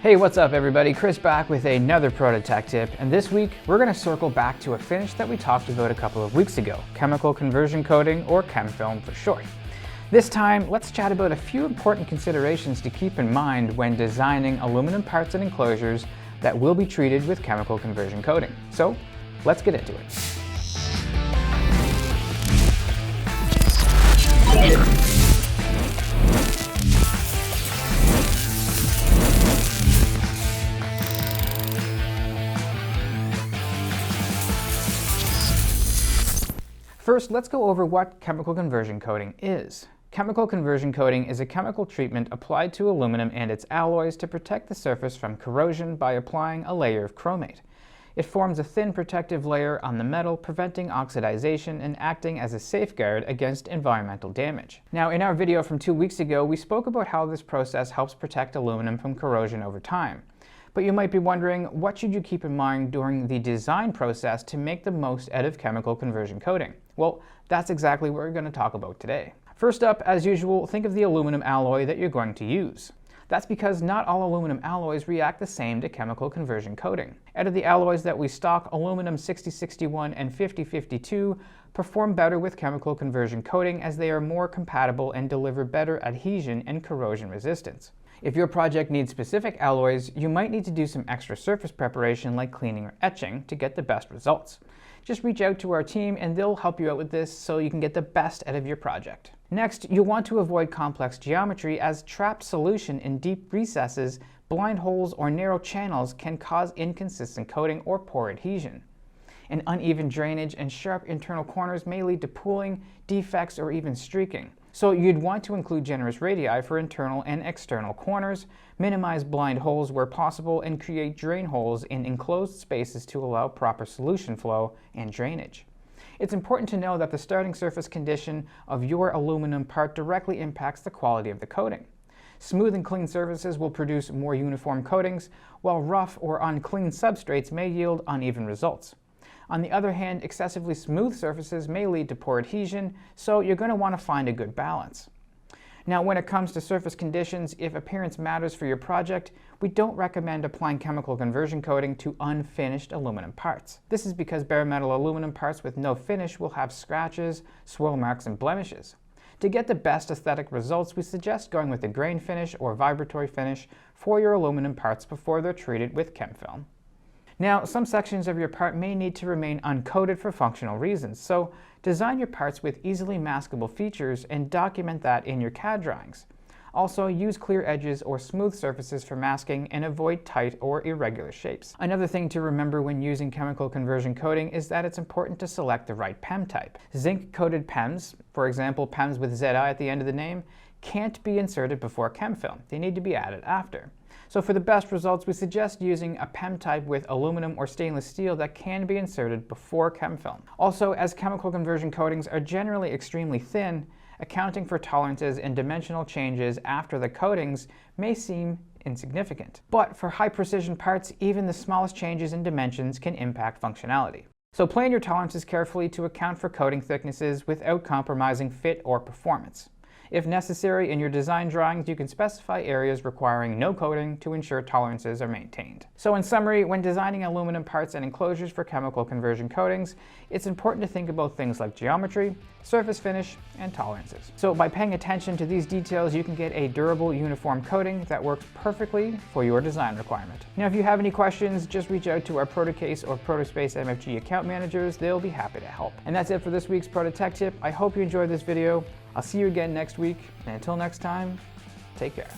Hey, what's up everybody? Chris back with another Proto Tech Tip, and this week we're going to circle back to a finish that we talked about a couple of weeks ago, chemical conversion coating, or Chem Film for short. This time, let's chat about a few important considerations to keep in mind when designing aluminum parts and enclosures that will be treated with chemical conversion coating. So, let's get into it. First, let's go over what chemical conversion coating is. Chemical conversion coating is a chemical treatment applied to aluminum and its alloys to protect the surface from corrosion by applying a layer of chromate. It forms a thin protective layer on the metal, preventing oxidization and acting as a safeguard against environmental damage. Now, in our video from 2 weeks ago, we spoke about how this process helps protect aluminum from corrosion over time. But you might be wondering, what should you keep in mind during the design process to make the most out of chemical conversion coating? Well, that's exactly what we're going to talk about today. First up, as usual, think of the aluminum alloy that you're going to use. That's because not all aluminum alloys react the same to chemical conversion coating. Out of the alloys that we stock, aluminum 6061 and 5052 perform better with chemical conversion coating as they are more compatible and deliver better adhesion and corrosion resistance. If your project needs specific alloys, you might need to do some extra surface preparation like cleaning or etching to get the best results. Just reach out to our team and they'll help you out with this so you can get the best out of your project. Next, you'll want to avoid complex geometry, as trapped solution in deep recesses, blind holes, or narrow channels can cause inconsistent coating or poor adhesion. And uneven drainage and sharp internal corners may lead to pooling, defects, or even streaking. So you'd want to include generous radii for internal and external corners, minimize blind holes where possible, and create drain holes in enclosed spaces to allow proper solution flow and drainage. It's important to know that the starting surface condition of your aluminum part directly impacts the quality of the coating. Smooth and clean surfaces will produce more uniform coatings, while rough or unclean substrates may yield uneven results. On the other hand, excessively smooth surfaces may lead to poor adhesion, so you're going to want to find a good balance. Now, when it comes to surface conditions, if appearance matters for your project, we don't recommend applying chemical conversion coating to unfinished aluminum parts. This is because bare metal aluminum parts with no finish will have scratches, swirl marks, and blemishes. To get the best aesthetic results, we suggest going with a grain finish or vibratory finish for your aluminum parts before they're treated with Chem Film. Now, some sections of your part may need to remain uncoated for functional reasons, so design your parts with easily maskable features and document that in your CAD drawings. Also, use clear edges or smooth surfaces for masking and avoid tight or irregular shapes. Another thing to remember when using chemical conversion coating is that it's important to select the right PEM type. Zinc-coated PEMs, for example PEMs with ZI at the end of the name, can't be inserted before Chem Film. They need to be added after. So for the best results, we suggest using a PEM type with aluminum or stainless steel that can be inserted before Chem Film. Also, as chemical conversion coatings are generally extremely thin, accounting for tolerances and dimensional changes after the coatings may seem insignificant. But for high precision parts, even the smallest changes in dimensions can impact functionality. So plan your tolerances carefully to account for coating thicknesses without compromising fit or performance. If necessary, in your design drawings, you can specify areas requiring no coating to ensure tolerances are maintained. So in summary, when designing aluminum parts and enclosures for chemical conversion coatings, it's important to think about things like geometry, surface finish, and tolerances. So by paying attention to these details, you can get a durable, uniform coating that works perfectly for your design requirement. Now, if you have any questions, just reach out to our Protocase or Protospace MFG account managers. They'll be happy to help. And that's it for this week's Proto Tech Tip. I hope you enjoyed this video. I'll see you again next week, and until next time, take care.